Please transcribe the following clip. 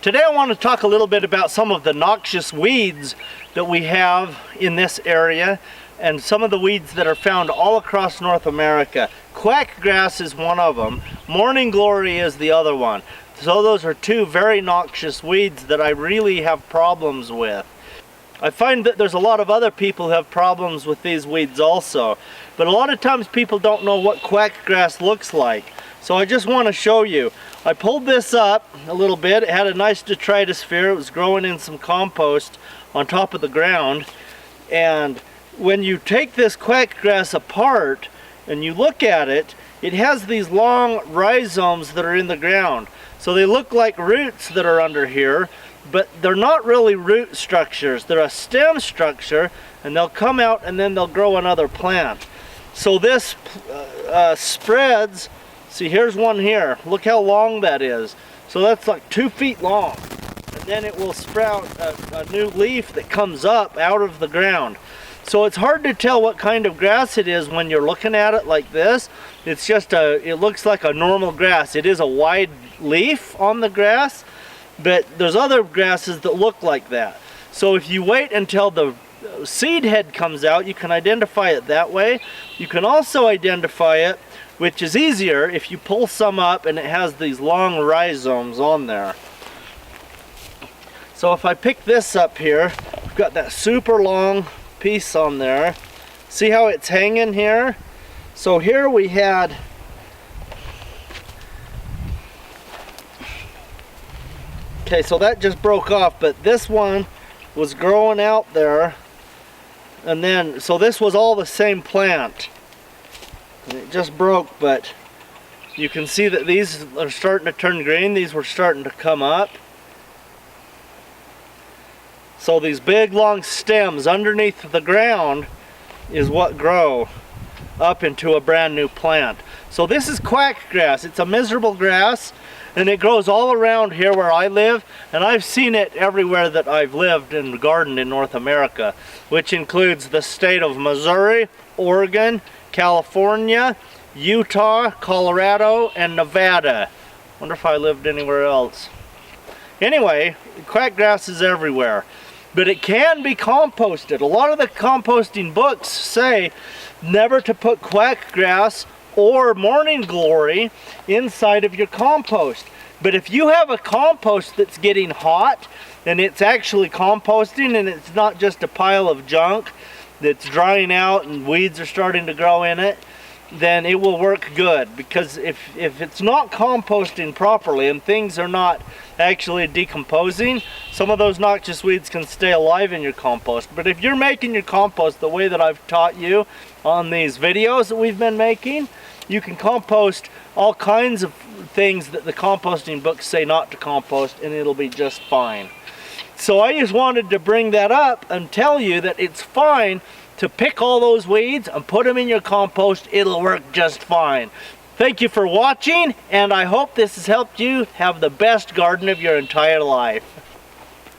Today I want to talk a little bit about some of the noxious weeds that we have in this area and some of the weeds that are found all across North America. Quack grass is one of them. Morning glory is the other one. So those are two very noxious weeds that I really have problems with. I find that there's a lot of other people who have problems with these weeds also. But a lot of times people don't know what quack grass looks like. So I just want to show you. I pulled this up a little bit. It had a nice detritus sphere. It was growing in some compost on top of the ground. And when you take this quack grass apart and you look at it, it has these long rhizomes that are in the ground. So they look like roots that are under here, but they're not really root structures. They're a stem structure, and they'll come out and then they'll grow another plant. So this spreads. See, here's one here. Look how long that is. So that's like 2 feet long. And then it will sprout a new leaf that comes up out of the ground. So it's hard to tell what kind of grass it is when you're looking at it like this. It's just it looks like a normal grass. It is a wide leaf on the grass, but there's other grasses that look like that. So if you wait until the seed head comes out, you can identify it that way. You can also identify it, which is easier, if you pull some up and it has these long rhizomes on there. So if I pick this up here, we've got that super long piece on there. See how it's hanging here? So here we had okay, so that just broke off, but this one was growing out there, and then so this was all the same plant. And it just broke, but you can see that these are starting to turn green. These were starting to come up. So these big long stems underneath the ground is what grow up into a brand new plant. So this is quack grass. It's a miserable grass, and it grows all around here where I live, and I've seen it everywhere that I've lived and gardened in North America, which includes the state of Missouri, Oregon, California, Utah, Colorado, and Nevada. Wonder if I lived anywhere else. Anyway, quack grass is everywhere, but it can be composted. A lot of the composting books say never to put quack grass or morning glory inside of your compost. But if you have a compost that's getting hot and it's actually composting and it's not just a pile of junk that's drying out and weeds are starting to grow in it, then it will work good. Because if it's not composting properly and things are not actually decomposing, some of those noxious weeds can stay alive in your compost. But if you're making your compost the way that I've taught you on these videos that we've been making, you can compost all kinds of things that the composting books say not to compost, and it'll be just fine. So I just wanted to bring that up and tell you that it's fine to pick all those weeds and put them in your compost. It'll work just fine. Thank you for watching, and I hope this has helped you have the best garden of your entire life.